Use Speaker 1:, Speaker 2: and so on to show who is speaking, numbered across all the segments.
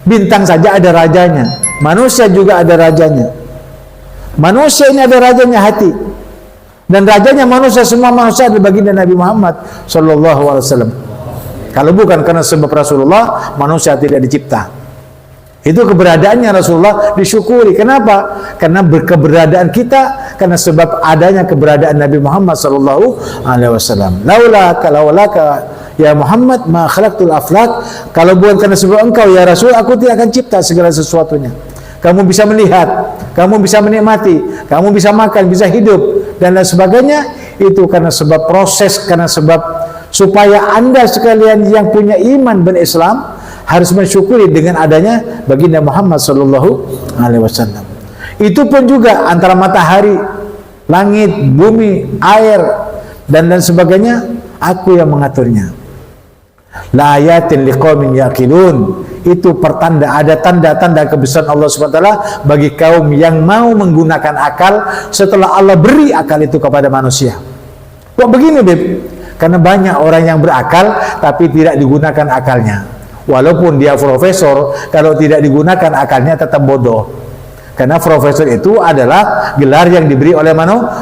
Speaker 1: Bintang saja ada rajanya, manusia juga ada rajanya. Manusia ini ada rajanya hati, dan rajanya manusia, semua manusia adalah baginda Nabi Muhammad Sallallahu Alaihi Wasallam. Kalau bukan karena sebab Rasulullah, manusia tidak dicipta. Itu keberadaannya Rasulullah disyukuri. Kenapa? Karena keberadaan kita, karena sebab adanya keberadaan Nabi Muhammad Sallallahu Alaihi Wasallam. Laulaka ya Muhammad ma khalaqtul aflak. Kalau bukan karena sebab engkau ya Rasul, aku tidak akan cipta segala sesuatunya. Kamu bisa melihat, kamu bisa menikmati, kamu bisa makan, bisa hidup, dan lain sebagainya. Itu karena sebab proses, karena sebab supaya Anda sekalian yang punya iman dan Islam harus mensyukuri dengan adanya baginda Muhammad Sallallahu Alaihi Wasallam. Itu pun juga antara matahari, langit, bumi, air, dan lain sebagainya, aku yang mengaturnya. La ayatin liqaumin yaqilun. Itu pertanda, ada tanda-tanda kebesaran Allah SWT bagi kaum yang mau menggunakan akal setelah Allah beri akal itu kepada manusia. Kok begini, Beb? Karena banyak orang yang berakal tapi tidak digunakan akalnya. Walaupun dia profesor, kalau tidak digunakan akalnya tetap bodoh. Karena profesor itu adalah gelar yang diberi oleh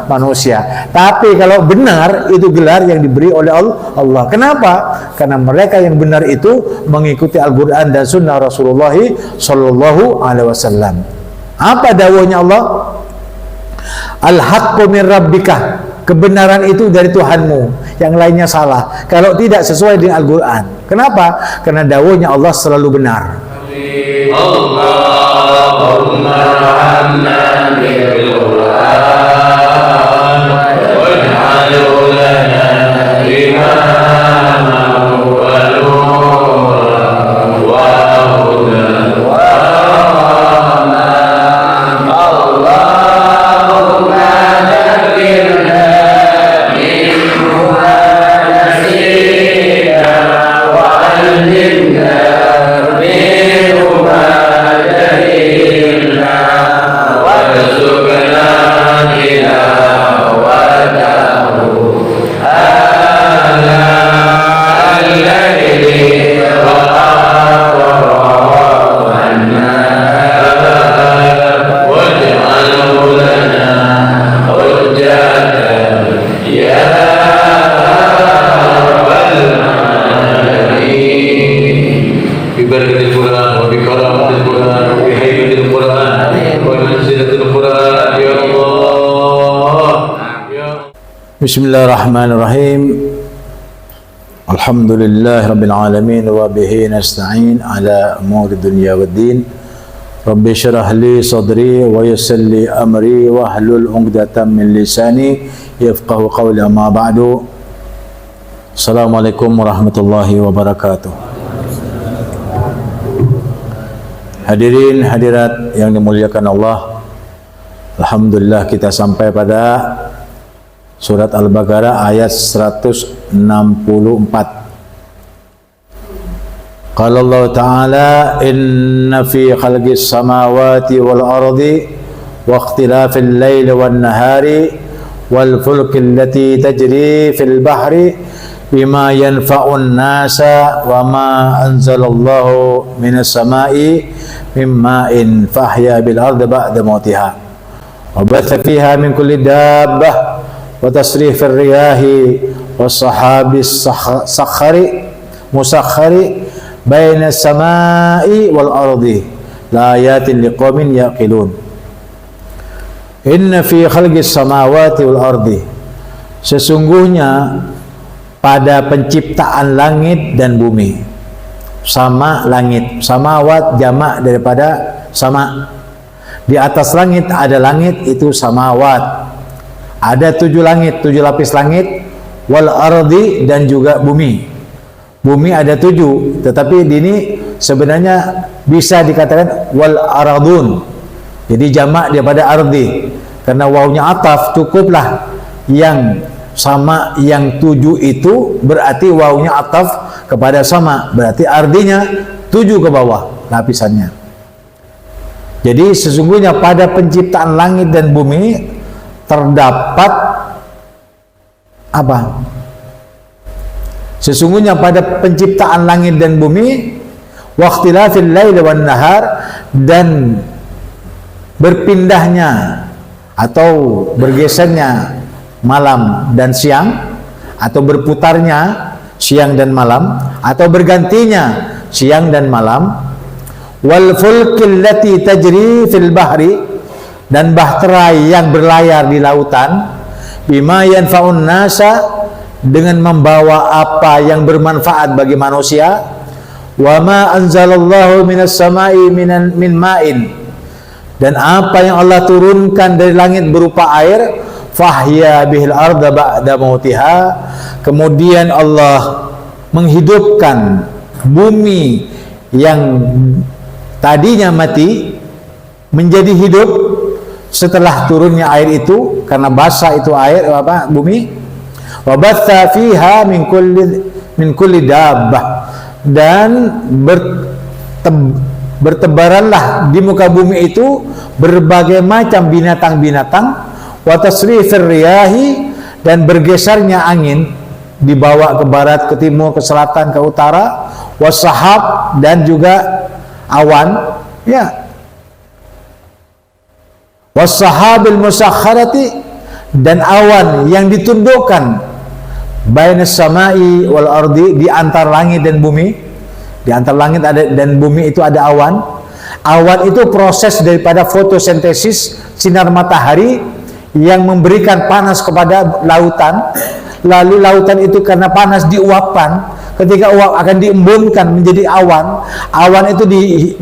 Speaker 1: manusia. Tapi kalau benar, itu gelar yang diberi oleh Allah. Kenapa? Karena mereka yang benar itu mengikuti Al-Quran dan Sunnah Rasulullah Sallallahu Alaihi Wasallam. Apa dawuhnya Allah? Al-haqqu min rabbika. Kebenaran itu dari Tuhanmu, yang lainnya salah kalau tidak sesuai dengan Al-Quran. Kenapa? Karena dawuhnya Allah selalu benar. Allahumma rahamna bil Quran waj'alhu lana imaman wa nuran wa hudan wa rahmatan. Allahumma dzakirna Bismillahirrahmanirrahim. Alhamdulillah Rabbil Alamin wa bihi nasta'in ala umuri dunya waddin. Rabbi syrah li sadri wa yassir li amri wa hlul 'uqdatam min lisani yafqahu qawli, amma ba'du. Assalamualaikum warahmatullahi wabarakatuh. Hadirin hadirat yang dimuliakan Allah, alhamdulillah kita sampai pada Surat Al-Baqarah ayat 164. Qala Allah Ta'ala, inna fi khalqis samawati wal ardi wa ikhtilafil laili wan nahari wal fulki allati tajri fil bahri bima yanfa'un nasa wa ma anzalallahu minas samai mimma'in fahya bil ardi ba'da mautiha wa batha fiha min kulli dabbah wa tasrifir riyahi was sahabis sakhari musakhari baina samai wal ardi la ayatin liqaumin yaqilun. Inna fi khalqis samawati wal ardi, sesungguhnya pada penciptaan langit dan bumi. Sama langit, samawat jamak daripada sama. Di atas langit ada langit, itu samawat. Ada 7 langit, 7 lapis langit, wal ardi, dan juga bumi. Bumi ada 7, tetapi ini sebenarnya bisa dikatakan wal aradun. Jadi jamak daripada ardi. Karena wawunya ataf, cukuplah yang sama, yang 7 itu berarti wawunya ataf kepada sama, berarti artinya 7 ke bawah lapisannya. Jadi sesungguhnya pada penciptaan langit dan bumi terdapat apa? Sesungguhnya pada penciptaan langit dan bumi wa ikhtilafil lail wan nahar, dan berpindahnya atau bergesernya malam dan siang, atau berputarnya siang dan malam, atau bergantinya siang dan malam. Wal fulkil lati tajri fil bahri, dan bahtera yang berlayar di lautan, bima yanfa'un nasa, dengan membawa apa yang bermanfaat bagi manusia. Wa ma anzalallahu minas sama'i min ma'in, dan apa yang Allah turunkan dari langit berupa air, fahya bihil arda ba'da mautiha, kemudian Allah menghidupkan bumi yang tadinya mati menjadi hidup setelah turunnya air itu, karena basah itu air bumi. Wa batha fiha min kulli dabbah, dan bertebaranlah di muka bumi itu berbagai macam binatang-binatang. Wa tasrifir riyahi, dan bergesernya angin, dibawa ke barat, ke timur, ke selatan, ke utara. Wasahab, dan juga awan, ya. Wasahabil musakharati, dan awan yang ditundukkan, bainas samai wal ardi, di antara langit dan bumi. Di antara langit dan bumi itu ada awan. Awan itu proses daripada fotosintesis, sinar matahari yang memberikan panas kepada lautan. Lalu lautan itu karena panas diuapkan, ketika uap akan diembunkan menjadi awan. Awan itu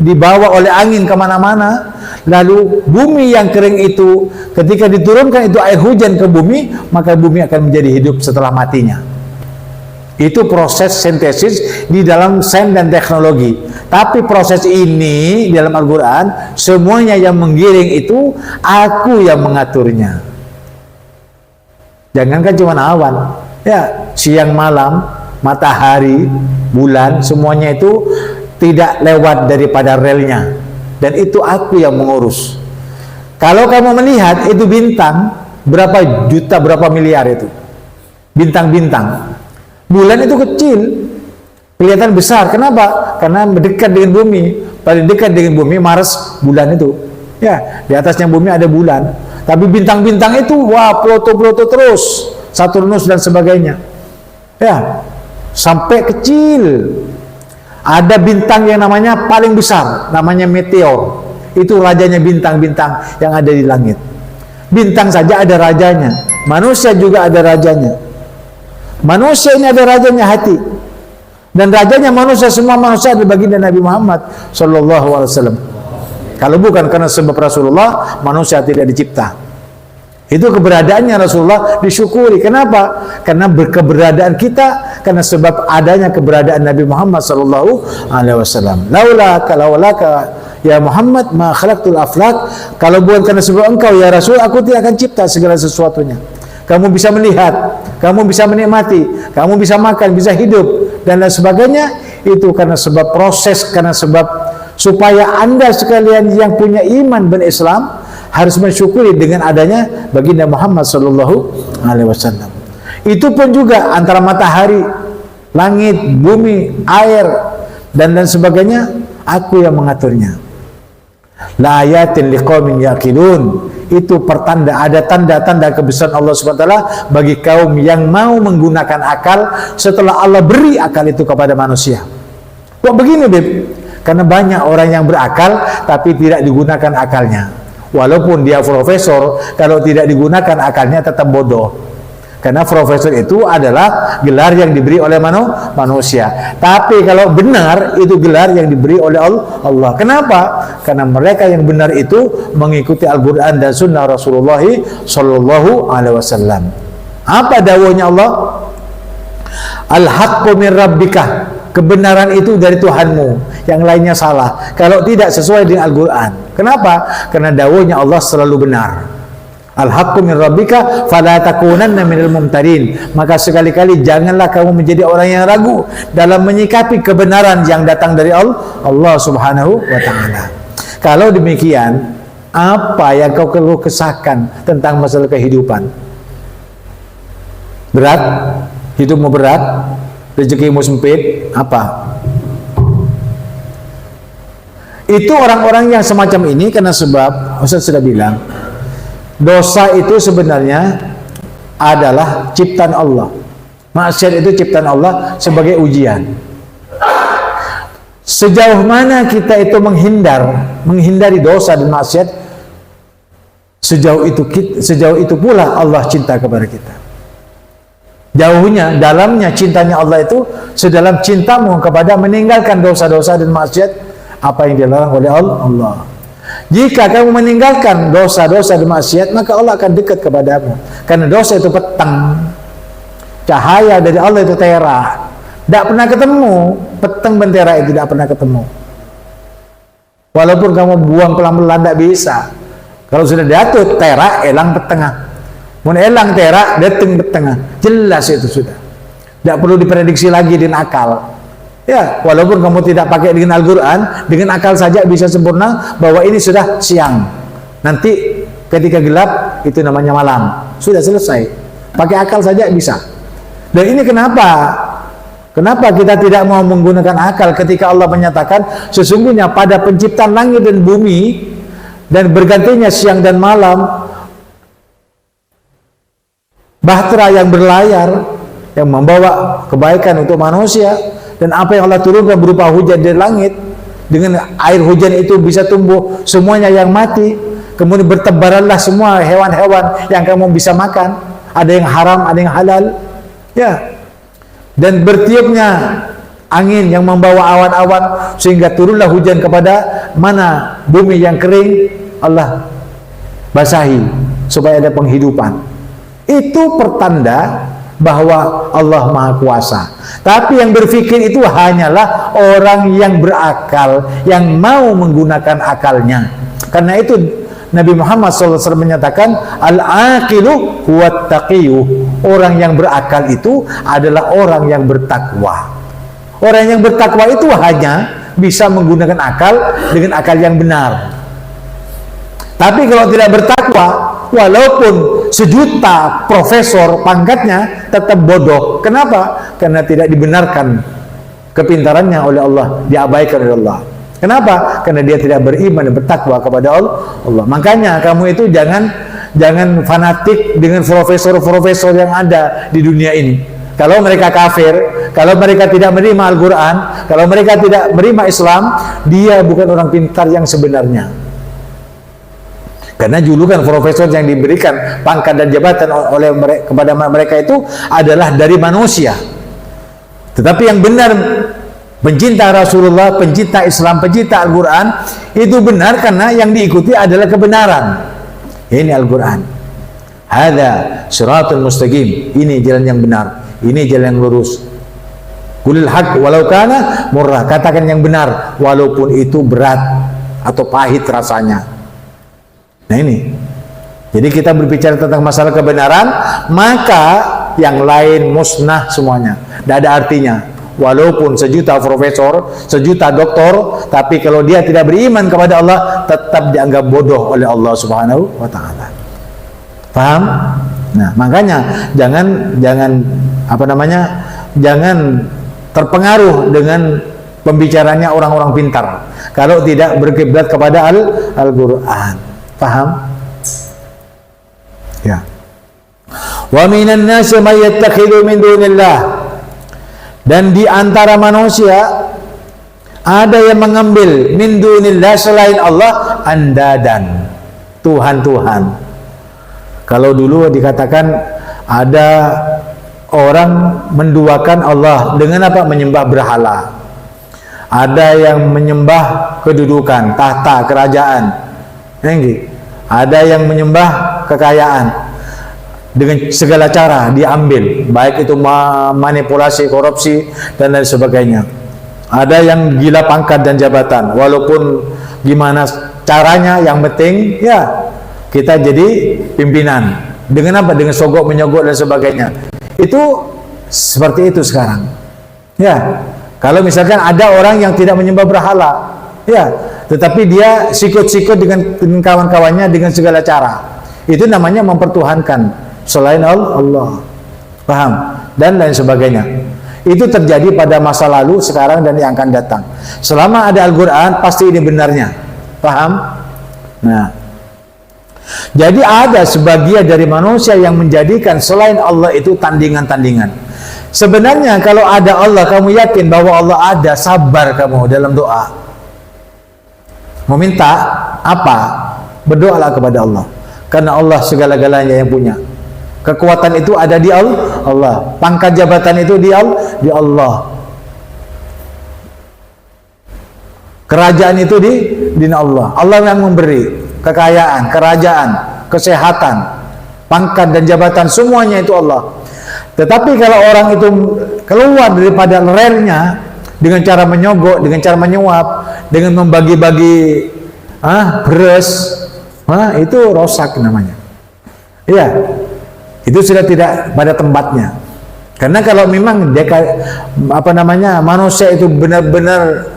Speaker 1: dibawa oleh angin kemana-mana. Lalu bumi yang kering itu, ketika diturunkan itu air hujan ke bumi, maka bumi akan menjadi hidup setelah matinya. Itu proses sintesis di dalam sains dan teknologi. Tapi proses ini di dalam Al-Quran, semuanya yang menggiring itu aku yang mengaturnya. Jangankan cuma awan, ya, siang malam, matahari, bulan, semuanya itu tidak lewat daripada relnya, dan itu aku yang mengurus. Kalau kamu melihat itu bintang, berapa juta, berapa miliar itu bintang-bintang. Bulan itu kecil, kelihatan besar. Kenapa? Karena mendekat dengan bumi. Paling dekat dengan bumi Mars, bulan itu, ya, di atasnya bumi ada bulan. Tapi bintang-bintang itu, wah, Pluto terus, Saturnus dan sebagainya, ya, sampai kecil. Ada bintang yang namanya paling besar, namanya meteor. Itu rajanya bintang-bintang yang ada di langit. Bintang saja ada rajanya, manusia juga ada rajanya. Manusia ini ada rajanya hati, dan rajanya manusia, semua manusia adalah baginda Nabi Muhammad SAW. Kalau bukan karena sebab Rasulullah, manusia tidak dicipta. Itu keberadaannya Rasulullah disyukuri. Kenapa? Karena berkeberadaan kita, karena sebab adanya keberadaan Nabi Muhammad SAW. Laulaka ya Muhammad ma khalaqtul aflak. Kalau bukan karena sebab engkau ya Rasul, aku tidak akan cipta segala sesuatunya. Kamu bisa melihat, kamu bisa menikmati, kamu bisa makan, bisa hidup, dan lain sebagainya. Itu karena sebab proses, karena sebab supaya Anda sekalian yang punya iman dan Islam harus mensyukuri dengan adanya baginda Muhammad SAW. Itu pun juga antara matahari, langit, bumi, air, dan lain sebagainya, aku yang mengaturnya. La ayatin liqaumin yaqilun. Itu pertanda, ada tanda-tanda kebesaran Allah SWT bagi kaum yang mau menggunakan akal setelah Allah beri akal itu kepada manusia. Kok begini, Beb? Karena banyak orang yang berakal tapi tidak digunakan akalnya. Walaupun dia profesor, kalau tidak digunakan akalnya tetap bodoh. Karena profesor itu adalah gelar yang diberi oleh manusia. Tapi kalau benar, itu gelar yang diberi oleh Allah. Kenapa? Karena mereka yang benar itu mengikuti Al-Quran dan Sunnah Rasulullah SAW. Apa dawuhnya Allah? Al-haqqu min rabbika. Kebenaran itu dari Tuhanmu, yang lainnya salah kalau tidak sesuai dengan Al-Quran. Kenapa? Karena dawuhnya Allah selalu benar. Al-haqqu min rabbika fala takunanna minal mumtarin. Maka sekali-kali janganlah kamu menjadi orang yang ragu dalam menyikapi kebenaran yang datang dari Allah Subhanahu wa taala. Kalau demikian, apa yang kau keluh kesahkan tentang masalah kehidupan? Berat? Hidupmu berat? Rezekimu sempit? Apa? Itu orang-orang yang semacam ini, karena sebab Ustaz sudah bilang, dosa itu sebenarnya adalah ciptaan Allah. Maksiat itu ciptaan Allah sebagai ujian. Sejauh mana kita itu menghindari dosa dan maksiat, sejauh itu pula Allah cinta kepada kita. Jauhnya, dalamnya cintanya Allah itu sedalam cintamu kepada meninggalkan dosa-dosa dan maksiat apa yang dilarang oleh Allah. Jika kamu meninggalkan dosa-dosa dan maksiat, maka Allah akan dekat kepadamu. Karena dosa itu petang, cahaya dari Allah itu terang. Tidak pernah ketemu, petang bentera itu tidak pernah ketemu. Walaupun kamu buang pelan-pelan tidak bisa. Kalau sudah diatur terak, elang petengah. Mun elang terak, datang petengah. Jelas itu sudah. Tidak perlu diprediksi lagi dengan akal. Ya, walaupun kamu tidak pakai dengan Al-Quran, dengan akal saja bisa sempurna bahwa ini sudah siang. Nanti ketika gelap itu namanya malam. Sudah selesai. Pakai akal saja bisa. Dan ini kenapa? Kenapa kita tidak mau menggunakan akal ketika Allah menyatakan sesungguhnya pada penciptaan langit dan bumi dan bergantinya siang dan malam, bahtera yang berlayar yang membawa kebaikan untuk manusia, dan apa yang Allah turunkan berupa hujan dari langit, dengan air hujan itu bisa tumbuh semuanya yang mati, kemudian bertebaranlah semua hewan-hewan yang kamu bisa makan, ada yang haram, ada yang halal, ya. Dan bertiupnya angin yang membawa awan-awan sehingga turunlah hujan kepada mana bumi yang kering, Allah basahi supaya ada penghidupan. Itu pertanda bahwa Allah Maha Kuasa. Tapi yang berpikir itu hanyalah orang yang berakal, yang mau menggunakan akalnya. Karena itu Nabi Muhammad SAW menyatakan al-aqilu huwat taqiyyu. Orang yang berakal itu adalah orang yang bertakwa. Orang yang bertakwa itu hanya bisa menggunakan akal dengan akal yang benar. Tapi kalau tidak bertakwa, walaupun sejuta profesor pangkatnya, tetap bodoh. Kenapa? Karena tidak dibenarkan kepintarannya oleh Allah, diabaikan oleh Allah. Kenapa? Karena dia tidak beriman dan bertakwa kepada Allah. Makanya kamu itu jangan fanatik dengan profesor-profesor yang ada di dunia ini. Kalau mereka kafir, kalau mereka tidak menerima Al-Quran, kalau mereka tidak menerima Islam, dia bukan orang pintar yang sebenarnya. Karena julukan profesor yang diberikan pangkat dan jabatan oleh kepada mereka itu adalah dari manusia. Tetapi yang benar, pencinta Rasulullah, pencinta Islam, pencinta Al-Quran, itu benar karena yang diikuti adalah kebenaran. Ini Al-Quran. Hadza siratul mustaqim. Ini jalan yang benar. Ini jalan yang lurus. Qulil haqq walau kana murrah. Katakan yang benar walaupun itu berat atau pahit rasanya. Nah ini. Jadi kita berbicara tentang masalah kebenaran, maka yang lain musnah semuanya. Tidak ada artinya. Walaupun sejuta profesor, sejuta doktor, tapi kalau dia tidak beriman kepada Allah, tetap dianggap bodoh oleh Allah Subhanahu wa taala. Paham? Nah, makanya jangan jangan terpengaruh dengan pembicaranya orang-orang pintar kalau tidak berkiblat kepada Al-Qur'an. Paham? Ya. Wa minan nasi may yattakhidhu min dunillah. Dan di antara manusia ada yang mengambil min dunillah selain Allah andadan, Tuhan-Tuhan. Kalau dulu dikatakan ada orang menduakan Allah dengan apa? Menyembah berhala. Ada yang menyembah kedudukan, tahta, kerajaan. Ada yang menyembah kekayaan. Dengan segala cara diambil, baik itu manipulasi, korupsi, dan lain sebagainya. Ada yang gila pangkat dan jabatan, walaupun gimana caranya, yang penting ya kita jadi pimpinan. Dengan apa? Dengan sogok menyogok dan sebagainya. Itu seperti itu sekarang. Ya, kalau misalkan ada orang yang tidak menyembah berhala, ya, tetapi dia sikut-sikut dengan kawan-kawannya dengan segala cara, itu namanya mempertuhankan selain Allah. Paham? Dan lain sebagainya. Itu terjadi pada masa lalu, sekarang, dan yang akan datang. Selama ada Al-Quran, pasti ini benarnya. Paham? Nah, jadi ada sebagian dari manusia yang menjadikan selain Allah itu tandingan-tandingan. Sebenarnya kalau ada Allah, kamu yakin bahwa Allah ada, sabar kamu dalam doa. Meminta apa? Berdoalah kepada Allah. Karena Allah segala-galanya yang punya. Kekuatan itu ada di Allah. Pangkat jabatan itu di Allah. Kerajaan itu di Allah. Allah yang memberi kekayaan, kerajaan, kesehatan, pangkat dan jabatan, semuanya itu Allah. Tetapi kalau orang itu keluar daripada relnya dengan cara menyogok, dengan cara menyuap, dengan membagi-bagi beras, itu rosak namanya. Iya. Itu sudah tidak pada tempatnya. Karena kalau memang dia manusia itu benar-benar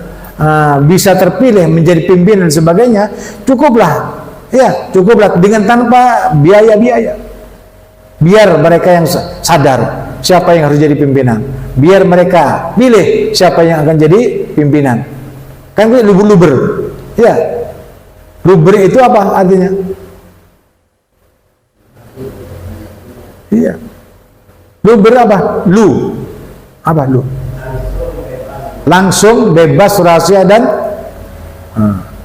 Speaker 1: bisa terpilih menjadi pimpinan dan sebagainya, cukuplah. Ya, cukuplah dengan tanpa biaya-biaya. Biar mereka yang sadar siapa yang harus jadi pimpinan. Biar mereka pilih siapa yang akan jadi pimpinan. Kan luber-luber. Ya. Luber itu apa artinya? Iya. Luber apa? Apa lu? Langsung, bebas, rahasia, dan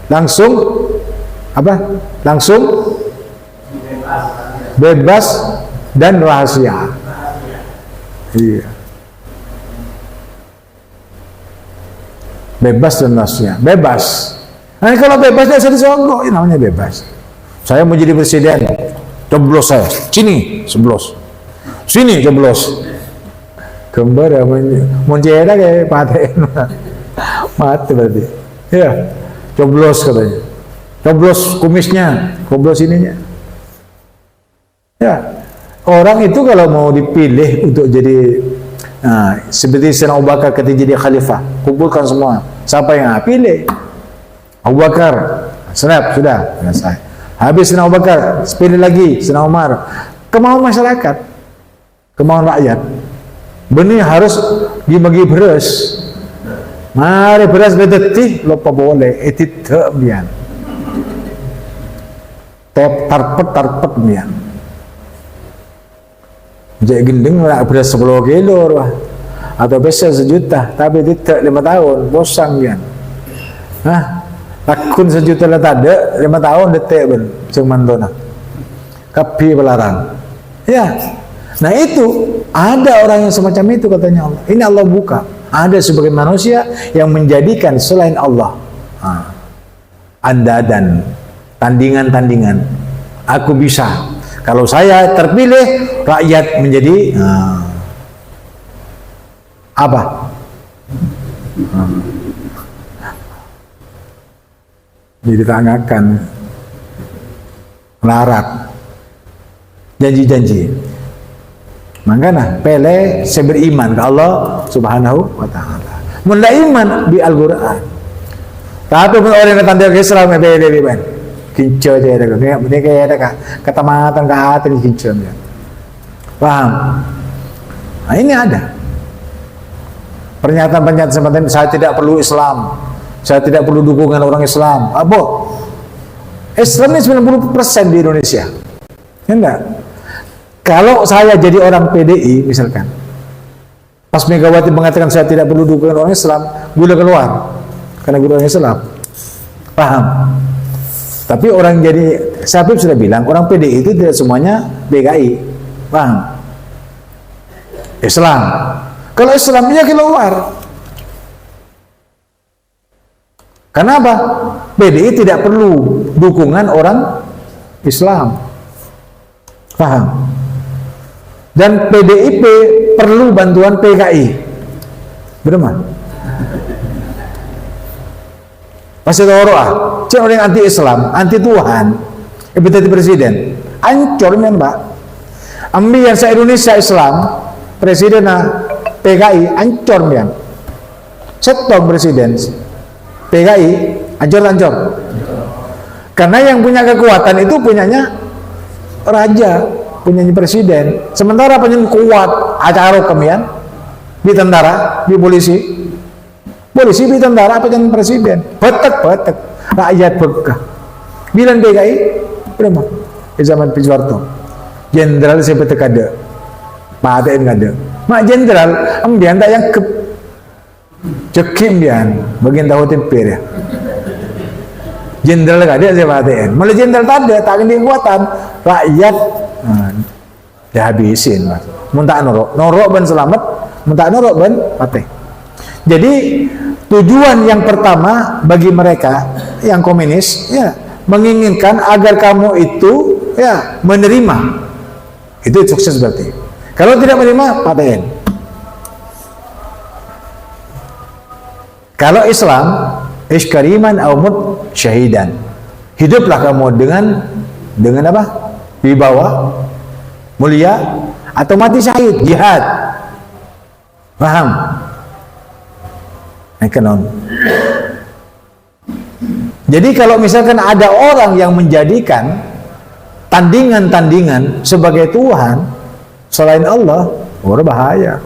Speaker 1: langsung apa? Langsung, bebas, dan rahasia. Iya. Bebas dan rahasia. Bebas. Nah, kalau bebasnya saya disogok, ini namanya bebas. Saya mau jadi presiden, coblos saya. Sini, seblos. Sini, coblos. Gambar ya, mencera kayak paten. Mati berarti. Ya, coblos katanya. Coblos kumisnya, coblos ininya. Ya, orang itu kalau mau dipilih untuk jadi seperti Sayyidina Abu Bakar ketika jadi khalifah, kumpulkan semua. Siapa yang pilih? Abu Bakar, sudah selesai. Habis Sayyidina Abu Bakar, pilih lagi Sayyidina Umar. Kemauan masyarakat, kemauan rakyat. Benih harus dibagi beras. Mari beras bedetih, lupa boleh. Etit bian. Tarpet bian. Jadi gendeng beras 10 kilo atau besar 1 juta, tapi tidak 5 tahun, bosan bian. Takun 1 juta lah ada, 5 tahun detik ben, cuman dona. Kapi pelarang. Ya. Nah itu ada orang yang semacam itu katanya Allah. Ini Allah buka. Ada sebagian manusia yang menjadikan selain Allah andadan, tandingan-tandingan. Aku bisa. Kalau saya terpilih, rakyat menjadi apa? Diterangkan larat, janji-janji. Makanya Pele saya beriman ke Allah Subhanahu wa ta'ala. Mula iman di Al-Quran. Tapi pun orang yang tanda Islam Pele ban. Kinco je ada. Dia kayak ada ketamatan ke hati kinco dia. Paham? Nah, ini ada. Pernyataan-pernyataan seperti ini, saya tidak perlu Islam. Saya tidak perlu dukungan orang Islam. Apa? Islam ini 90% di Indonesia. Ya enggak? Kalau saya jadi orang PDI misalkan, pas Megawati mengatakan saya tidak perlu dukungan orang Islam, gula keluar karena gula orang Islam. Paham? Tapi orang jadi Syabib sudah bilang orang PDI itu tidak semuanya PKI. Paham? Islam. Kalau Islam ya keluar. Kenapa? PDI tidak perlu dukungan orang Islam. Paham? Dan PDIP perlu bantuan PKI. Benar? Masih tahu cik orang anti Islam, anti Tuhan, jadi presiden, ancur mbak. Ambil yang se-Indonesia Islam, presiden PKI, ancur mbak. Setong presiden, PKI, ancur. Karena yang punya kekuatan itu punyanya raja, punyanya presiden. Sementara punya kuat acara kemian Bi tentara, bi polisi. Polisi bi tentara apa dengan presiden? Petek rakyat bekah. Bilang PKI berapa? Di zaman Pak Soeharto. Jenderal seperti kada. Pak ATN kada. Mak jenderal ambian tak yang ke cekim bian bagian tahu tempir ya. Jenderal kada siapa ATN. Malah jenderal tak ada, tak ada kekuatan. Rakyat dihabisin mas. Muntah norok ben selamat, muntah norok ben mati. Jadi tujuan yang pertama bagi mereka yang komunis ya menginginkan agar kamu itu ya menerima. Itu sukses berarti. Kalau tidak menerima, patahin. Kalau Islam, iskariman aumut syahidan. Hiduplah kamu dengan apa? Wibawa, mulia, atau mati syahid, jihad. Paham? Ekonom. Jadi kalau misalkan ada orang yang menjadikan tandingan-tandingan sebagai Tuhan selain Allah, bahaya.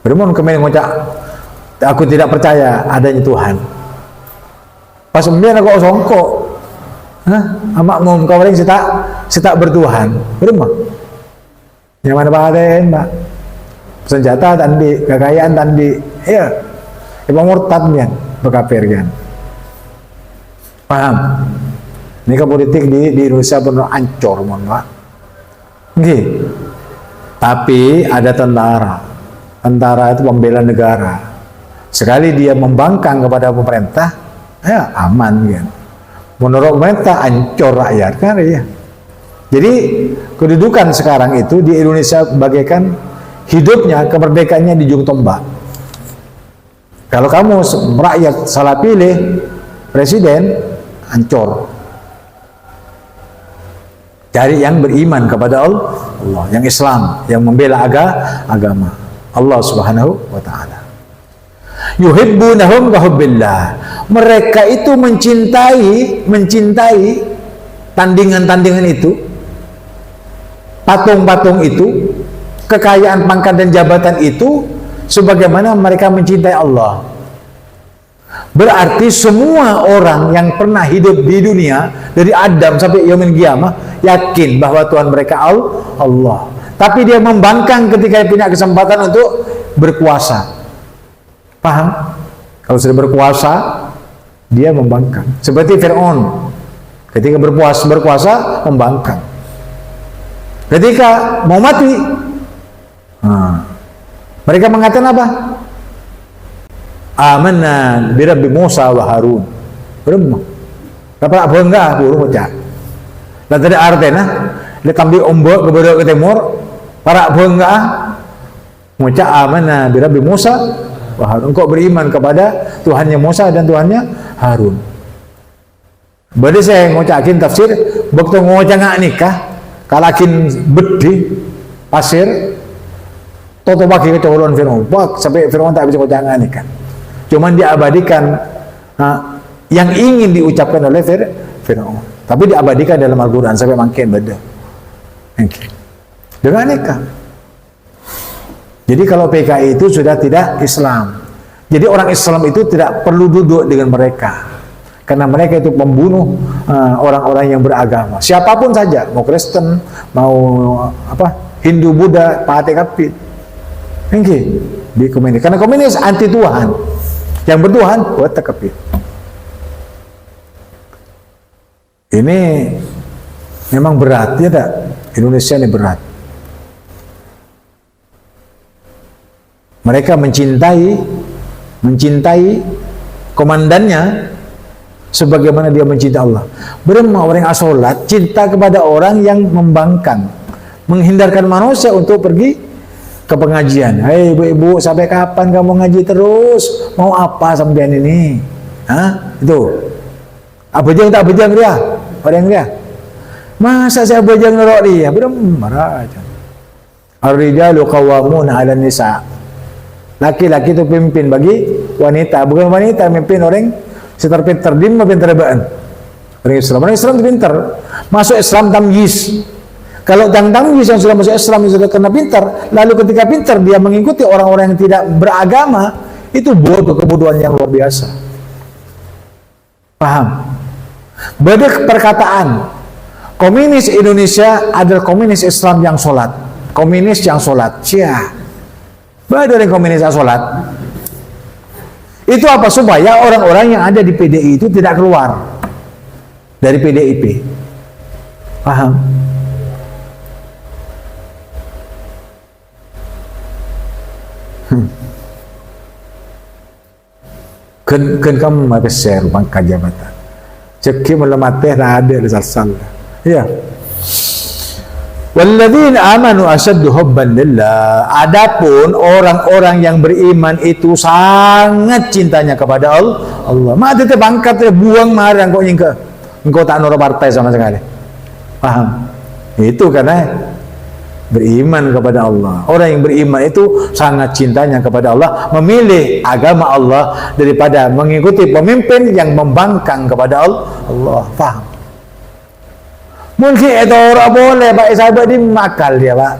Speaker 1: Bermun kemarin ngucap, aku tidak percaya adanya Tuhan. Pas kemudian aku songkok, amak mau kawin sita bertuhan. Bermun. Yang mana bahagia, Mbak? Senjata tandi, kekayaan tandi, iya. Ibu murtad kan, berkafir kan. Paham? Ini kan politik di Indonesia benar ancur, mohon Pak. Nggih. Tapi ada tentara. Tentara itu pembela negara. Sekali dia membangkang kepada pemerintah, ya aman kan. Menurut pemerintah ancur rakyat kan ya. Jadi kedudukan sekarang itu di Indonesia bagaikan hidupnya kemerdekaannya di ujung tombak. Kalau kamu rakyat salah pilih presiden, hancur. Cari yang beriman kepada Allah, yang Islam, yang membela agama Allah Subhanahu wa taala. Yuhibbunahum kahubbillah. Mereka itu mencintai tandingan-tandingan itu, patung-patung itu, kekayaan pangkat dan jabatan itu sebagaimana mereka mencintai Allah. Berarti semua orang yang pernah hidup di dunia dari Adam sampai yaumil qiyamah yakin bahwa Tuhan mereka Allah. Tapi dia membangkang ketika dia punya kesempatan untuk berkuasa. Paham? Kalau sudah berkuasa, dia membangkang. Seperti Fir'aun. Ketika berkuasa membangkang. Ketika mau mati, mereka mengatakan apa? Amanna bi Rabbi Musa wa Harun. Beremah. Dapat bangga burung ucap. Dan tadi artinya, dia kambi ombak ke timur, para bangga mengucap amanna bi Rabbi Musa wa Harun. Engkau beriman kepada Tuhannya Musa dan Tuhannya Harun. Berarti saya ngucakin tafsir, waktu ngucap nikah, kalakin bedi pasir, toto bagi kecolon Fir'aun, sampai Fir'aun tak bisa ngucap nikah. Cuman diabadikan yang ingin diucapkan oleh Fir'aun, tapi diabadikan dalam Al-Quran sampai makin beda. Dengan nikah. Jadi kalau PKI itu sudah tidak Islam. Jadi orang Islam itu tidak perlu duduk dengan mereka. Karena mereka itu membunuh orang-orang yang beragama. Siapapun saja, mau Kristen, mau Hindu, Buddha, Pate Kapit. Di komunis. Karena komunis anti Tuhan. Yang bertuhan buat tekepit. Ini memang berat ya tak? Indonesia ini berat. Mereka mencintai komandannya sebagaimana dia mencintai Allah. Beremah orang yang asolat cinta kepada orang yang membangkang, menghindarkan manusia untuk pergi ke pengajian. Hei ibu-ibu, sampai kapan kamu ngaji terus? Mau apa sampean ini? Itu. Abejang tak abejang dia? Orang dia. Masa saya abejang nerok dia? Marah aja. Ar-rijalu qawwamuna 'alan nisa. Laki-laki itu pimpin bagi wanita, bukan wanita pimpin orang pintar dim pintar baan. Orang Islam itu pintar. Masuk Islam tamyiz. Kalau tang-tang yang sudah masuk Islam, yang sudah kena pintar, lalu ketika pintar dia mengikuti orang-orang yang tidak beragama, itu bodoh, kebodohan yang luar biasa. Paham? Beda perkataan, komunis Indonesia adalah komunis Islam yang sholat, komunis yang sholat. Cia, beda dengan komunis yang sholat. Itu apa? Supaya orang-orang yang ada di PDI itu tidak keluar dari PDIP. Paham? Kan kamu ada share pangkat jabatan. Cekik melematih dah ada sal. Ya. Walladzina amanu asyaddu hubban lillah. Adapun orang-orang yang beriman itu sangat cintanya kepada Allah. Mak tetap angkat buang marang kok nyengke. Engkau tak nurut partai sama sekali. Paham? Itu karena beriman kepada Allah. Orang yang beriman itu sangat cintanya kepada Allah, memilih agama Allah daripada mengikuti pemimpin yang membangkang kepada Allah. Faham? Mungkin itu orang boleh, Pak sahabat ini makal dia, Pak.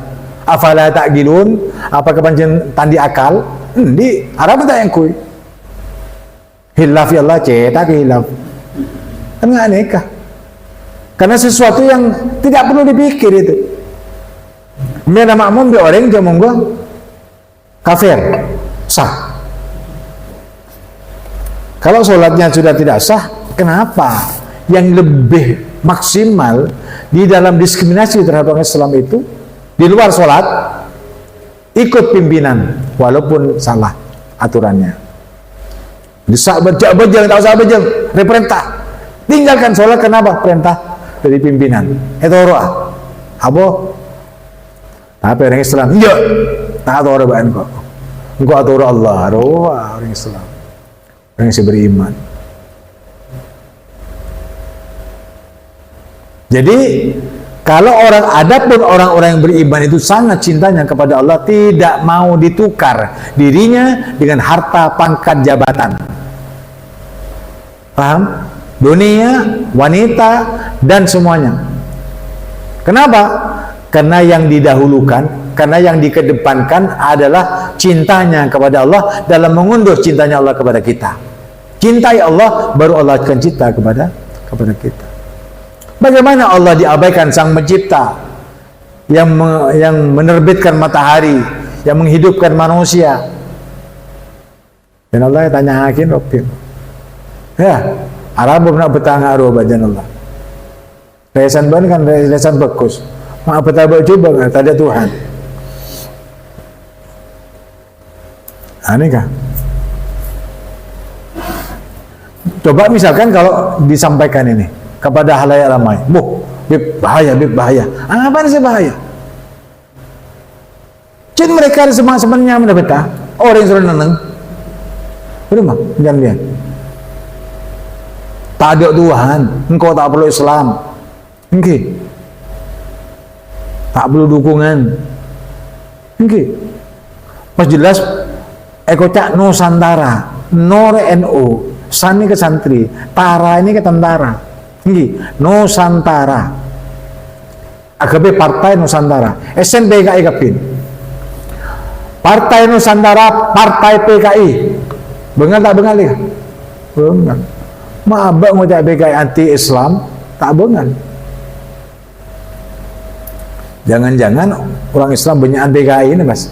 Speaker 1: Afala ta'gilun? Apakah pancen tandi akal? Di Arab tak yang kui. Hilaf ya Allah, cetak hilaf. Kan nggak aneka. Karena sesuatu yang tidak perlu dipikir itu. Mina makmum bi orang jamu gua kafir sah. Kalau sholatnya sudah tidak sah, kenapa? Yang lebih maksimal di dalam diskriminasi terhadap orang Islam itu di luar sholat ikut pimpinan walaupun salah aturannya. Bisa berjam tak usah berjam, perintah. Tinggalkan sholat, kenapa? Perintah dari pimpinan. Itu roh. Abo tapi orang Islam, iya, tak ada orang kok. Engkau atur Allah, orang Islam, orang yang beriman. Jadi, kalau adapun orang-orang yang beriman itu sangat cintanya kepada Allah, tidak mau ditukar dirinya dengan harta, pangkat, jabatan. Paham? Dunia, wanita, dan semuanya. Kenapa? Karena yang didahulukan, karena yang dikedepankan adalah cintanya kepada Allah dalam mengunduh cintanya Allah kepada kita. Cintai Allah, baru Allah akan cinta kepada kita. Bagaimana Allah diabaikan sang pencipta yang menerbitkan matahari, yang menghidupkan manusia? Dan Allah tanya hakim Rabbim. Ya, Arab nak bertanya arwah badan Allah. Lesan ban kan lesan bagus. Mak apa coba kan tak ada Tuhan. Aneh kah? Coba misalkan kalau disampaikan ini kepada halayak ramai, bib bahaya. Apa sih bahaya? Cin mereka semuanya mendapat orang yang sudah neneng. Betul mah? Jangan lihat. Tak ada Tuhan, engkau tak perlu Islam. Engkau tak perlu dukungan. Engkau pas jelas ekocak Nusantara, Nore NU, Sani ke santri, Tara ini ke tentara. Nusantara. AKB Partai Nusantara, SNPKI Kapin. Partai Nusantara, Partai PKI. Bengal tak bengal ya? Bengal. Mabak ngucap PKI anti Islam, tak bengal. Jangan-jangan orang Islam banyak anti PKI ini, Mas.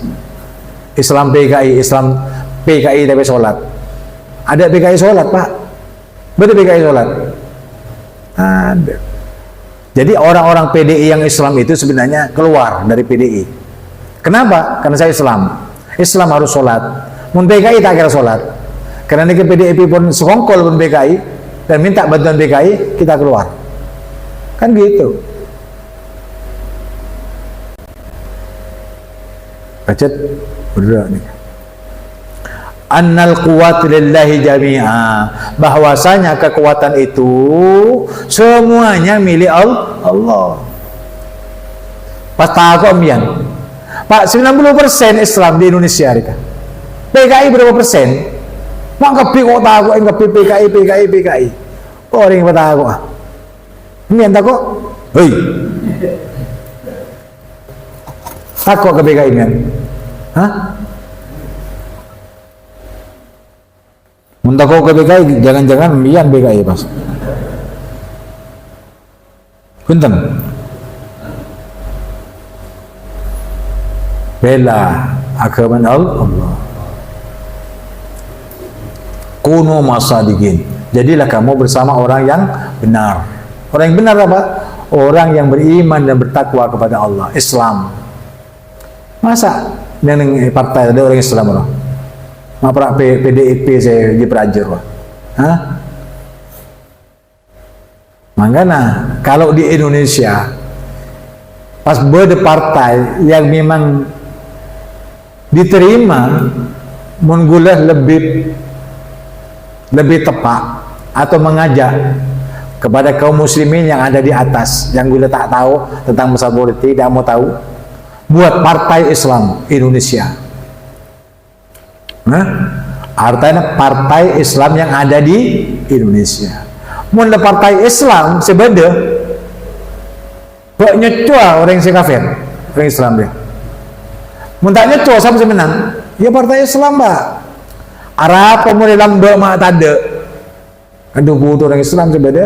Speaker 1: Islam PKI tapi sholat. Ada PKI sholat, Pak. Betul PKI sholat. Ada. Jadi orang-orang PDI yang Islam itu sebenarnya keluar dari PDI. Kenapa? Karena saya Islam harus sholat. Mun PKI tak kira sholat. Karena ini PDIP pun sekongkol pun PKI dan minta bantuan PKI, kita keluar. Kan gitu. Bacet berdoa nih. Annal quwwata lillahi jami'a, bahwasanya kekuatan itu semuanya milik Allah. Pas tahu ambian. Pak, 90% Islam di Indonesia rika. PKI berapa persen? Mak kepi kok tahu kepi PKI. Orang yang tahu ah. Ambian tak kok? Hei. Takut ke PKI kan? Hah? Mun takut ke PKI, jangan-jangan mian PKI pas. Punten. Bela agama Allah. Kuno masadikin. Jadilah kamu bersama orang yang benar. Orang yang benar apa? Orang yang beriman dan bertakwa kepada Allah, Islam. Masa neng partai ada orang Islam loh? Maprak PDIP saya di perajar loh. Hah? Makanya kalau di Indonesia pas berde partai yang memang diterima mengulah lebih tepat atau mengajak kepada kaum muslimin yang ada di atas yang gula tak tahu tentang masalah politik, tidak mau tahu, buat partai Islam Indonesia. Nah, artinya partai Islam yang ada di Indonesia. Mula partai Islam sebeda buat nyecua orang yang kafir, orang Islam dia. Muntah nyecua siapa yang menang? Ya partai Islam, Mbak. Arab pemuda lambak mak tanda. Ada butuh orang Islam sebeda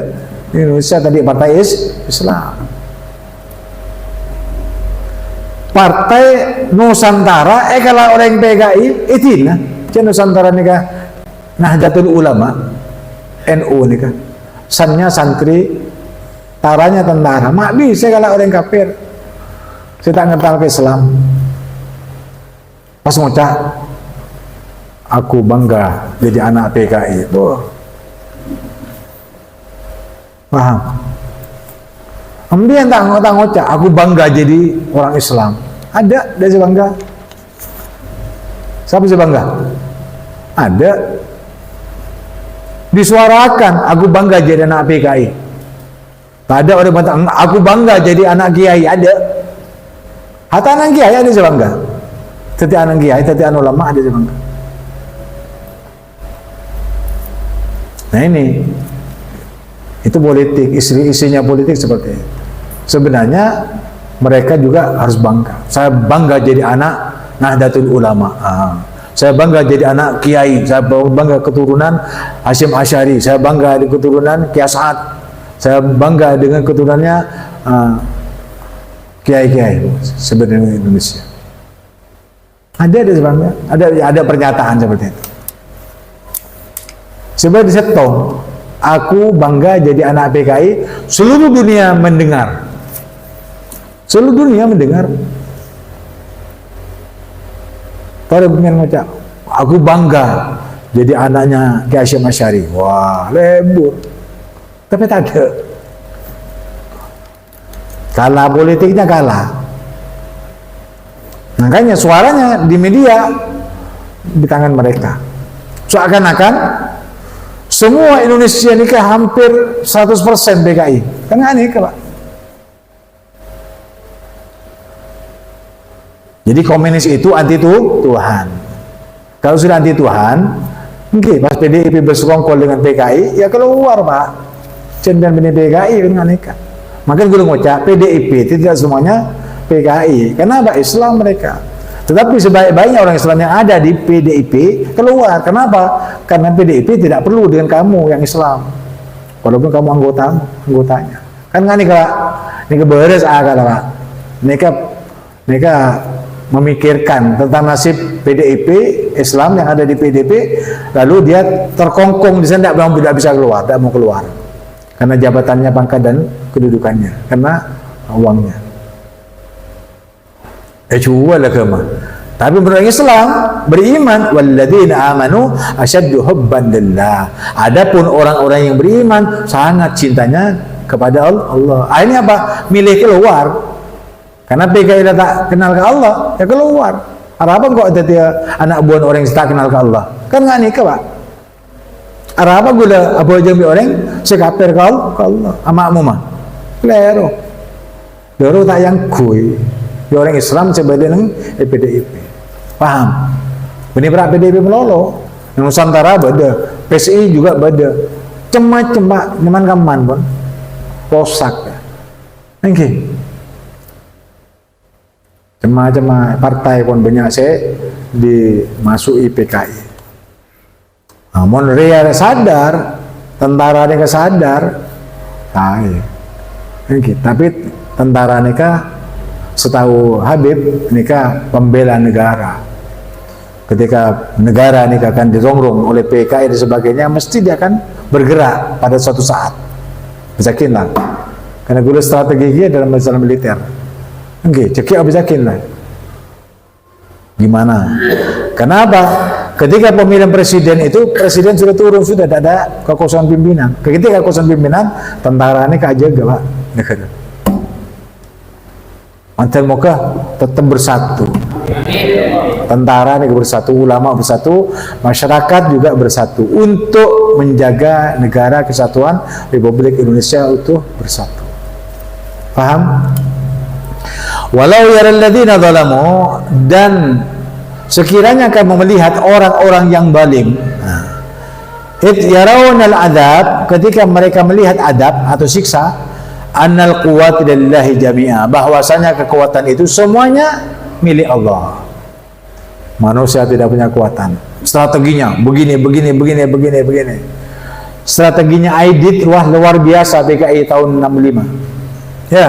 Speaker 1: Indonesia tadi partai Islam. Partai Nusantara kalau orang PKI itina jangan Nusantara nikah Nahdlatul Ulama NU nikah sannya santri taranya tentara mak bisa kalau orang kafir saya tak ngerti ke Islam pas ngocak aku bangga jadi anak PKI tuh paham. Ambil tak ngocak, aku bangga jadi orang Islam. Ada dia bangga. Siapa sih bangga? Ada. Disuarakan, aku bangga jadi anak PKI. Tak ada orang bilang, aku bangga jadi anak kiai. Ada. Hatta anak kiai ada yang bangga. Teti anak kiai, teti anak ulama ada yang bangga. Nah ini, itu politik, isinya politik seperti itu. Sebenarnya mereka juga harus bangga. Saya bangga jadi anak Nahdlatul Ulama. Saya bangga jadi anak kiai. Saya bangga keturunan Hasyim Asy'ari. Saya bangga di keturunan Kiai Sa'ad. Saya bangga dengan keturunannya kiai-kiai sebenarnya Indonesia. Ada sebabnya. Ada pernyataan seperti itu. Sebab di setong, aku bangga jadi anak PKI. Seluruh dunia mendengar. Seluruh dunia mendengar. Pada pengen ngocak, aku bangga jadi anaknya Kiai Hasyim Asy'ari. Wah, lembur. Tapi tak ada. Kalah politiknya kalah. Makanya suaranya di media di tangan mereka. Seakan-akan semua Indonesia ini hampir 100% PKI. Kan aneh Pak. Jadi komunis itu anti Tuhan. Kalau sudah anti Tuhan, mungkin pas PDIP bersekongkol dengan PKI, ya keluar Pak. Cenderung benih PKI dengan aneka. Makanya gue ngocak PDIP tidak semuanya PKI. Kenapa? Islam mereka. Tetapi sebaik-baiknya orang Islam yang ada di PDIP keluar. Kenapa? Karena PDIP tidak perlu dengan kamu yang Islam. Walaupun kamu anggotanya. Kan nggak nih Pak? Nika beres Pak. Nika memikirkan tentang nasib PDIP Islam yang ada di PDIP, lalu dia terkongkong di sana tidak bisa keluar, tidak mau keluar karena jabatannya, pangkat dan kedudukannya, karena uangnya. Coba lah kemana. Tapi orang Islam beriman, walladzina amanu asyaddu hubban lillah. Adapun orang-orang yang beriman sangat cintanya kepada Allah. Ini apa? Milih keluar. Karena PKI tak kenal ke Allah, ya keluar. Apa kok ada anak buah orang yang tak kenal ke Allah? Kan nggak nikah Pak. Apa gula apa aja orang sekapir ke Allah, amakmu mah. Lero tak yang kui. Ya orang Islam sebagian PDIP. Paham? Benih berak PDIP melolo. Yang Nusantara beda, PSI juga beda. Cemat-cemat, nyaman kaman pun. Posak ya. Thank you. Cuma partai pun banyak saya dimasuki PKI. Namun Ria sadar, tentara mereka sadar, tapi tentara mereka setahu Habib mereka pembela negara. Ketika negara ini akan dirongrong oleh PKI dan sebagainya, mesti dia akan bergerak pada suatu saat. Bisakin lah, karena gula strategi dia dalam masalah militer. Cekik bisakin lah. Gimana? Kenapa? Ketika pemilihan presiden itu, presiden sudah turun, sudah tidak ada kekosongan pimpinan. Ketika kekosongan pimpinan, tentara ini kajaga Pak negara. Mantel muka tetap bersatu. Tentara ini bersatu, ulama bersatu, masyarakat juga bersatu untuk menjaga negara kesatuan Republik Indonesia utuh bersatu. Paham? Walau yaral ladzina zalamu, dan sekiranya kamu melihat orang-orang yang zalim, yarawunal adab, ketika mereka melihat adab atau siksa, annal quwwata lillahi jami'a, bahwasanya kekuatan itu semuanya milik Allah. Manusia tidak punya kekuatan. Strateginya begini. Strateginya Aidit luar biasa PKI tahun 65. Ya.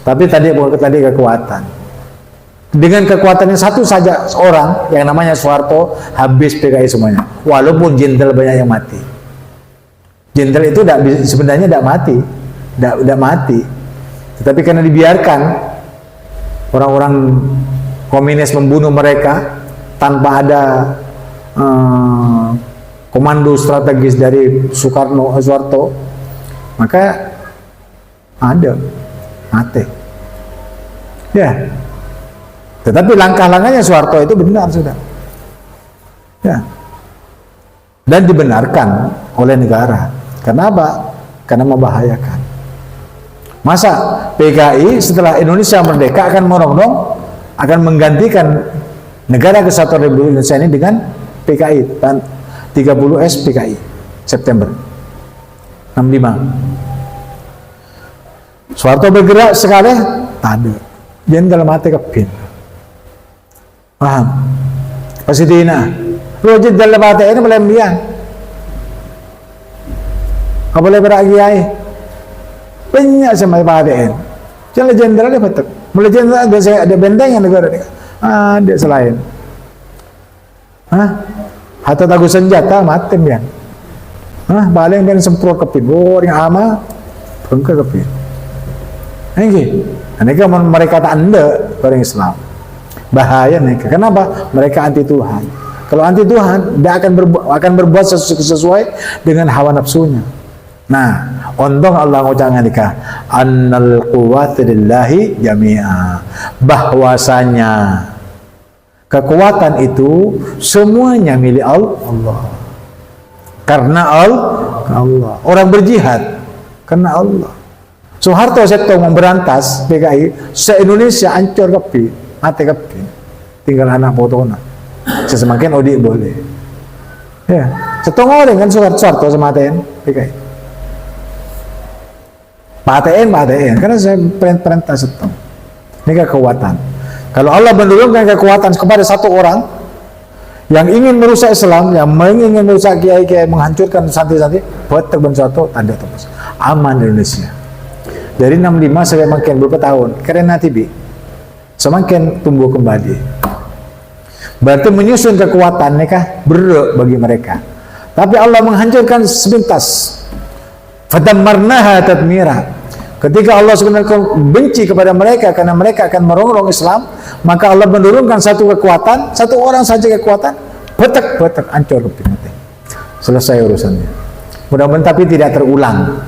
Speaker 1: Tapi tadi kekuatan. Dengan kekuatan yang satu saja orang yang namanya Soeharto, habis PKI semuanya. Walaupun jenderal banyak yang mati. Jenderal itu sebenarnya tidak mati. Tetapi karena dibiarkan orang-orang komunis membunuh mereka tanpa ada komando strategis dari Soeharto, maka ada mati. Ya. Tetapi langkah-langkahnya Soeharto itu benar sudah. Ya. Dan dibenarkan oleh negara. Kenapa? Karena membahayakan. Masa PKI setelah Indonesia merdeka akan merongrong, akan menggantikan negara kesatuan Republik Indonesia ini dengan PKI dan 30S PKI September 65. Soeharto bergerak sekali, ada. Jenderal mati kepin. Paham? Pasidina. Rojit dalam mati ini boleh biang. Kau boleh beragiai. Banyak sama PADN. Jangan jenderal dia betul. Mulai jenderal ada benteng yang negara dia. Ada selain. Hatta tagu senjata mati biang. Baling dan semprot kepin. Yang ama pengke kepin. Mereka tak anda orang Islam. Bahaya mereka. Kenapa? Mereka anti Tuhan. Kalau anti Tuhan, dia akan berbuat sesuai dengan hawa nafsunya. Nah, untung Allah ngucapkan nikah annal quwwata lillahi jami'a, bahwasanya kekuatan itu semuanya milik Allah. Karena Allah. Orang berjihad karena Allah. Soeharto setong memberantas PKI, se-Indonesia hancur kepi, mati kepi. Tinggal anak potona. Sesemakin Odi boleh. Ya, setong orang kan Soeharto sama ATN PKI. PATN, karena saya perintah setong. Ini kekuatan. Kalau Allah menurunkan kekuatan kepada satu orang yang ingin merusak Islam, yang ingin merusak kiai-kiai, menghancurkan santri-santri, buat terbang satu tanda tembus. Aman di Indonesia. Dari 65 sampai makin beberapa tahun, karena tibi semakin tumbuh kembali. Berarti menyusun kekuatan mereka berat bagi mereka. Tapi Allah menghancurkan sepintas. Fadammarnaha tadmira. Ketika Allah sebenarnya benci kepada mereka karena mereka akan merongrong Islam, maka Allah menurunkan satu kekuatan, satu orang saja kekuatan, betek hancur mati. Selesai urusannya. Mudah-mudahan tapi tidak terulang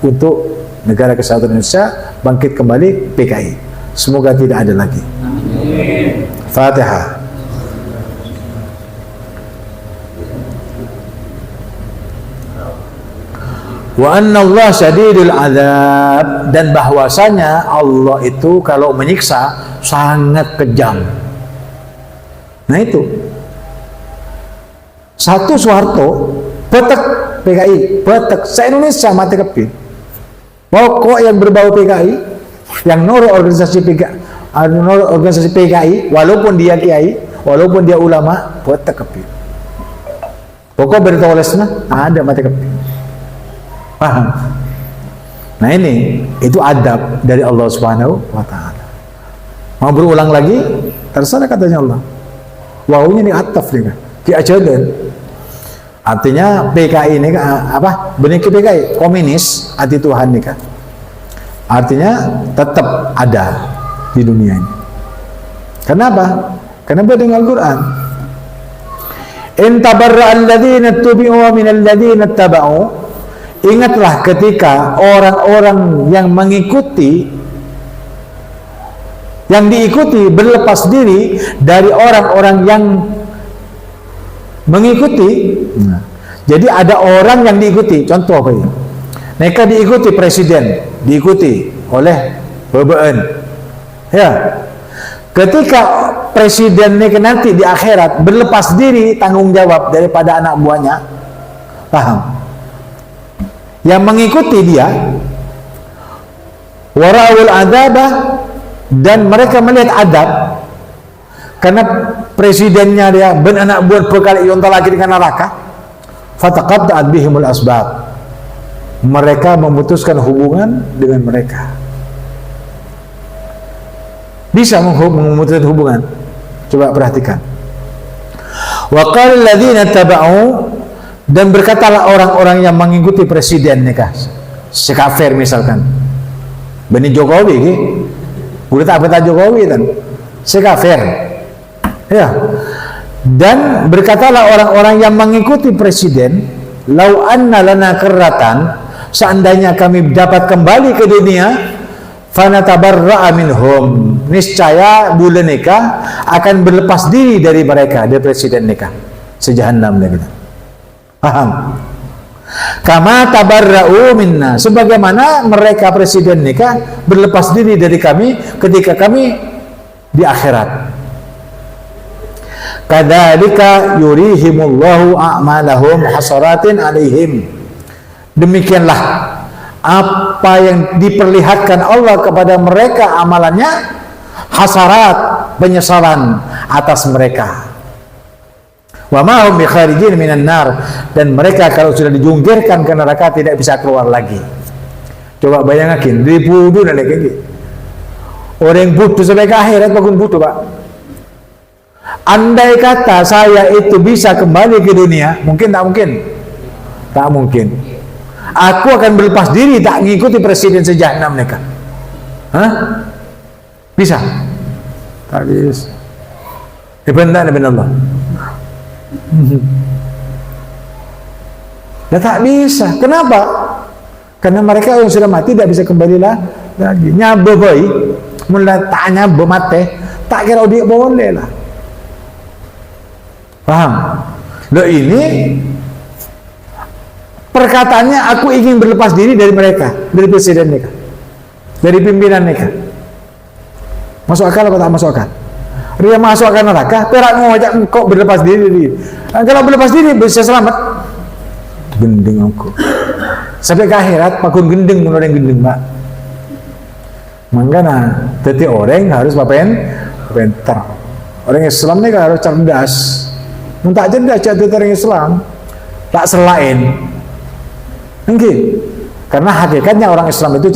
Speaker 1: untuk negara kesatuan Indonesia bangkit kembali PKI. Semoga tidak ada lagi. Fatihah. Wa anna Allah syadidul azab, dan bahwasanya Allah itu kalau menyiksa sangat kejam. Nah itu satu Soeharto petek PKI, petek se-Indonesia mati kepin. Pokok yang berbau PKI, yang noro organisasi PKI, organisasi PKI, walaupun dia kiai, walaupun dia ulama, buat tekepi. Pokok beritahu lesna ada mati kepi. Paham? Nah ini itu adab dari Allah Subhanahu wa taala. Mau berulang lagi, terserah katanya Allah. Wawunya ini ataf nih kan. Ki ajadan. Artinya PKI ini apa? Benih PKI komunis anti Tuhan nih kan. Artinya tetap ada di dunia ini. Kenapa? Karena dengan Al-Quran. In tabarra'a alladhina tubi'u minal ladzina taba'u. Ingatlah ketika orang-orang yang mengikuti, yang diikuti berlepas diri dari orang-orang yang mengikuti. Nah, jadi ada orang yang diikuti. Contoh apa ini? Mereka diikuti presiden, diikuti oleh BBN. Ya, ketika presiden ini nanti di akhirat berlepas diri tanggung jawab daripada anak buahnya, paham? Yang mengikuti dia, waraul adabah, dan mereka melihat adab karena presidennya dia anak buah berkali yontal lagi dengan neraka. Fataqatta'at bihimul asbab. Mereka memutuskan hubungan dengan mereka. Bisa memutuskan hubungan. Coba perhatikan. Wa qala alladziina taba'u, dan berkatalah orang-orang yang mengikuti presiden nikah, sekafir misalkan. Bani Jokowi ki. Udah tak betah Jokowi kan. Sekafir. Ya. Dan berkatalah orang-orang yang mengikuti presiden, lau anna lana karratan, seandainya kami dapat kembali ke dunia, fanatabarra'a minhum, niscaya bulan nikah akan berlepas diri dari mereka, dari presiden nikah sejahannam gitu. Paham? Kama tabarra'u minna, sebagaimana mereka presiden nikah berlepas diri dari kami ketika kami di akhirat. Kadzalika yurihimullahu a'malahum hasaratin alaihim. Demikianlah apa yang diperlihatkan Allah kepada mereka amalannya, hasarat, penyesalan atas mereka. Wa ma hum bikharijin minan nar, dan mereka kalau sudah dijungkirkan ke neraka tidak bisa keluar lagi. Coba bayangkan, dipudu dan kayak gitu. Orang butuh sampai ke akhirat bakun butuh, Pak. Andai kata saya itu bisa kembali ke dunia, mungkin tak mungkin? Tak mungkin. Aku akan berlepas diri, tak ngikuti presiden sejahanam mereka. Hah? Bisa? Tak bisa. Benar Allah. Ya tak bisa. Kenapa? Karena mereka yang sudah mati tidak bisa kembali lagi. Nyabe boy, mulai tak nyabe mati, tak kira dia boleh lah. Paham? Loh ini perkataannya, aku ingin berlepas diri dari mereka, dari presiden mereka, dari pimpinan mereka. Masuk akal atau tak masuk akal? Dia masuk akal neraka, perak ngajak kok berlepas diri. Kalau berlepas diri bisa selamat. Gendeng aku. Sampai ke akhirat pakun gendeng menurut yang gendeng, Pak. Makanya jadi orang harus pintar. Orang Islam ini harus cerdas. Tak cerdas jadi orang Islam, tak selain. Mungkin karena hakikatnya orang Islam itu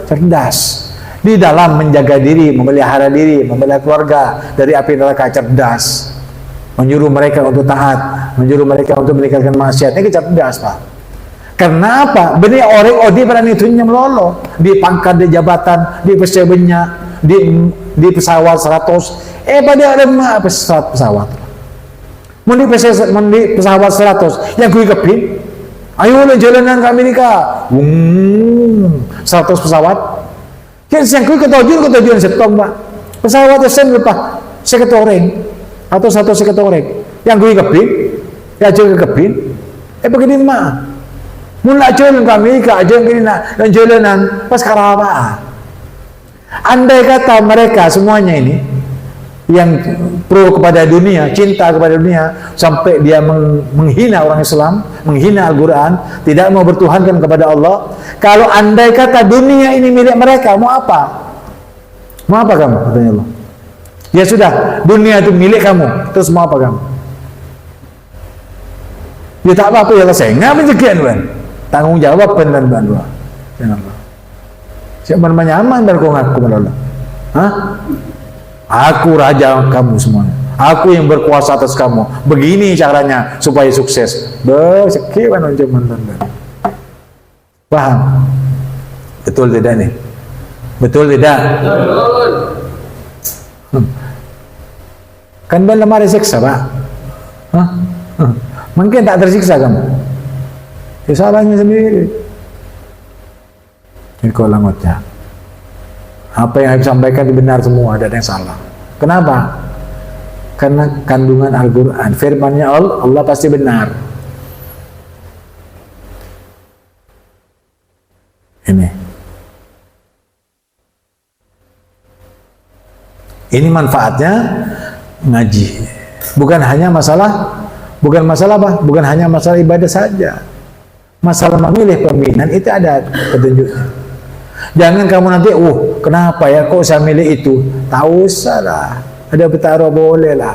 Speaker 1: cerdas di dalam menjaga diri, memelihara diri, memelihara keluarga dari api neraka, cerdas, menyuruh mereka untuk taat, menyuruh mereka untuk meninggalkan maksiat. Ini cerdas, Pak. Karena apa? Benih orang odi berani itunya melolo di pangkat, di jabatan, di pesawatnya, di pesawat 100. Pada ada pesawat. Mundi pesawat 100 yang gue kepin, ayo lo jalanan ke Amerika, 100 pesawat. Kan yang gue ketujuan setong, Pak. Pesawat sen lupa seketoreng atau satu seketoreng yang gue kepin, ya juga kepin. Begini mah, mulai jalan ke Amerika aja gini nak dan jalanan pas karapa. Andai kata mereka semuanya ini yang pro kepada dunia, cinta kepada dunia, sampai dia menghina orang Islam, menghina Al-Quran, tidak mau bertuhankan kepada Allah. Kalau andai kata dunia ini milik mereka, mau apa? Mau apa kamu? Katanya Allah. Ya sudah, dunia itu milik kamu. Terus mau apa kamu? Ya tak apa-apa ya Allah, saya nggak menjegian kan. Tanggung jawab benar Allah. Ya Allah. Siapa namanya aman dan kau ngaku Allah. Hah? Aku raja kamu semuanya. Aku yang berkuasa atas kamu. Begini caranya supaya sukses. Sekian ancaman. Paham? Betul tidak nih? Betul tidak? Betul. Kan belum ada siksa, Pak. Hah? Mungkin tak tersiksa kamu. Ya salahnya sendiri. Ini kau langotnya. Apa yang saya sampaikan benar semua, ada yang salah. Kenapa? Karena kandungan Al-Quran, firmannya Allah pasti benar. Ini manfaatnya ngaji. Bukan hanya masalah apa? Bukan hanya masalah ibadah saja. Masalah memilih pemimpinan itu ada petunjuknya. Jangan kamu nanti, kenapa ya kok saya milih itu? Tak usah lah. Ada bertaruh boleh lah.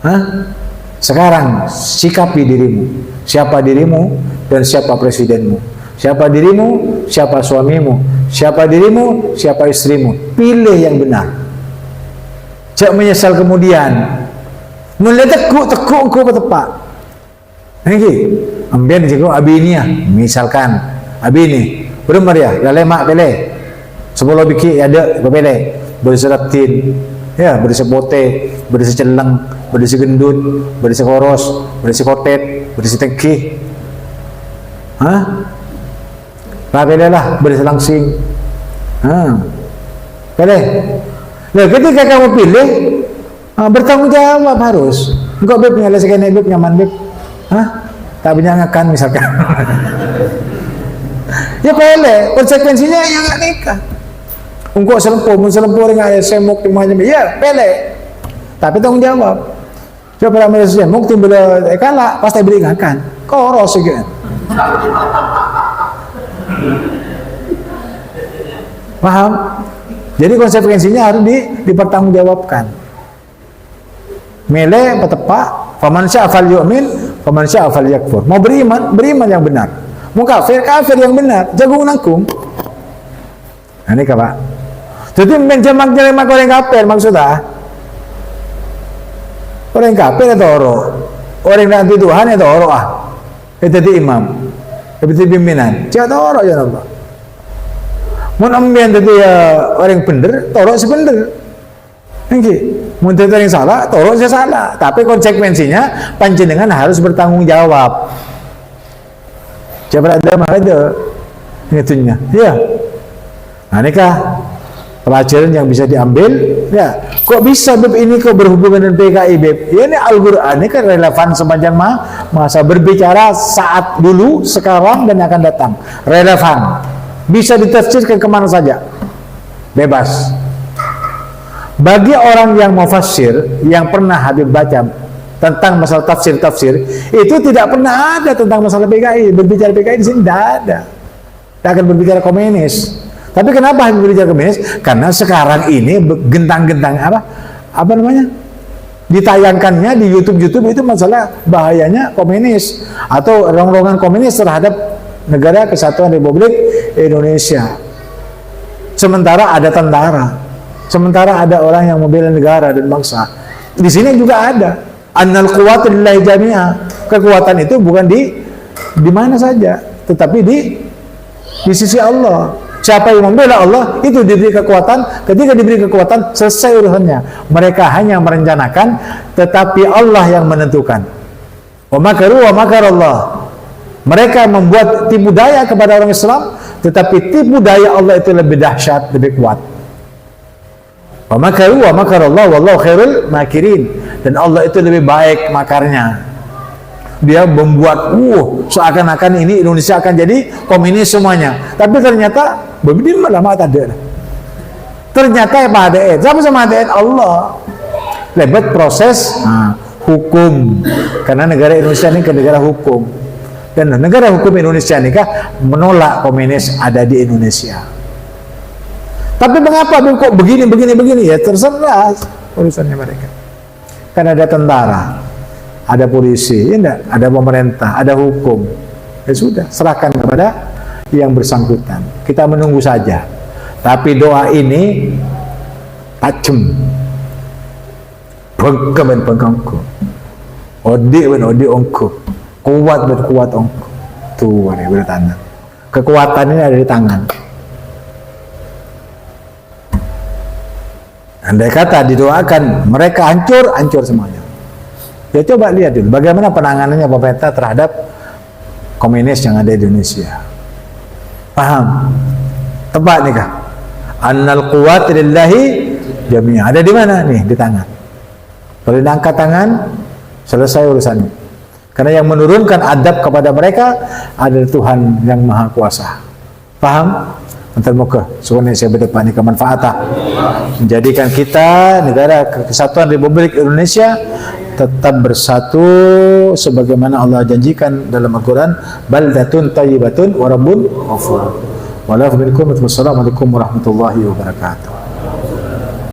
Speaker 1: Hah? Sekarang sikapi dirimu. Siapa dirimu dan siapa presidenmu? Siapa dirimu? Siapa suamimu? Siapa dirimu? Siapa istrimu? Pilih yang benar. Jangan menyesal kemudian. Melihat tekuk tepat. Ini ambil dicekuk abiniah. Misalkan abini belum ya, lemak pele. Sebelum bikin ada pele. Berseraptin, ya bersepote, berseceleng, bersegendut, bersekoros, bersekotet, bersetengki. Hah? Pele lah, berselangsing. Pele. Nah, ketika kamu pilih, bertanggung jawab harus. Engkau beb menyelesaikan beb nyaman beb. Tak menyangakan misalkan. Ya pele, konsekuensinya yang nggak nikah. Engkau selempur dengan semuk timahnya, ya pele. Tapi tanggung jawab. Coba pada manusia semuk timbul kalah, pasti beri ngakan. Koros gitu. Paham? Jadi konsekuensinya harus dipertanggungjawabkan. Mele petepak, faman syaa falyu'min, faman syaa falyakfur. Mau beriman yang benar. Mau kafir yang benar. Jagung nangkung. Nah, ini Pak. Jadi menjemak-jemak orang kafir maksudnya. Orang kafir itu orang. Orang yang anti Tuhan itu orang Itu di imam. Itu pimpinan. Jangan orang ya Allah. Mun ambian tadi orang bener, torok sebener. Engki, mun tadi yang salah, torok saya salah. Tapi konsekuensinya panjenengan harus bertanggung jawab. Coba ada ngitunya. Ya. Nah, nikah pelajaran yang bisa diambil, ya. Kok bisa beb ini kok berhubungan dengan PKI beb? Ya, ini Al-Qur'an ini kan relevan sepanjang masa berbicara saat dulu, sekarang dan akan datang. Relevan. Bisa ditafsirkan kemana saja, bebas. Bagi orang yang mau fasir, yang pernah Habib baca tentang masalah tafsir, itu tidak pernah ada tentang masalah PKI. Berbicara PKI di sini tidak ada. Tidak akan berbicara komunis. Tapi kenapa Habib berbicara komunis? Karena sekarang ini gentang-gentang apa namanya? Ditayangkannya di YouTube itu masalah bahayanya komunis atau rongrongan komunis terhadap Negara Kesatuan Republik Indonesia. Sementara ada tentara, sementara ada orang yang membela negara dan bangsa. Di sini juga ada. Annal quwwatu lillahi jami'a. Kekuatan itu bukan di mana saja, tetapi di sisi Allah. Siapa yang membela Allah itu diberi kekuatan. Ketika diberi kekuatan, selesai urusannya. Mereka hanya merencanakan, tetapi Allah yang menentukan. Wa makaru wa makarallah. Mereka membuat tipu daya kepada orang Islam, tetapi tipu daya Allah itu lebih dahsyat, lebih kuat. Wa makaru wa makarallah wallahu khairul makirin. Dan Allah itu lebih baik makarnya. Dia membuat seakan-akan ini Indonesia akan jadi komunis semuanya. Tapi ternyata begitu malah ada. Ternyata apa ada? Siapa sama ada? Allah. Lebat proses hukum. Karena negara Indonesia ini ke negara hukum. Dan negara hukum Indonesia ini menolak komunis ada di Indonesia. Tapi mengapa kok begini? Ya terserah urusannya mereka. Kan ada tentara, ada polisi, ya enggak? Ada pemerintah, ada hukum. Ya sudah, serahkan kepada yang bersangkutan. Kita menunggu saja. Tapi doa ini tajam. Bengkamen bengkangku. Odik ongku. Kuat ongku. Tuh, ini bertanda. Kekuatan ini ada di tangan. Andai kata didoakan mereka hancur semuanya. Ya coba lihat dulu bagaimana penanganannya pemerintah terhadap komunis yang ada di Indonesia. Paham? Tepat nih kah? Annal quwwata lillahi jami'an. Ada di mana? Nih, di tangan. Kalau diangkat tangan, selesai urusannya. Karena yang menurunkan adab kepada mereka adalah Tuhan yang Maha Kuasa. Paham? Antar muka, soalnya saya berdepan ini kemanfaatan. Menjadikan kita, negara kesatuan Republik Indonesia, tetap bersatu sebagaimana Allah janjikan dalam Al-Quran, baldatun tayyibatun wa rabbun ghafur. Wassalamualaikum warahmatullahi wabarakatuh.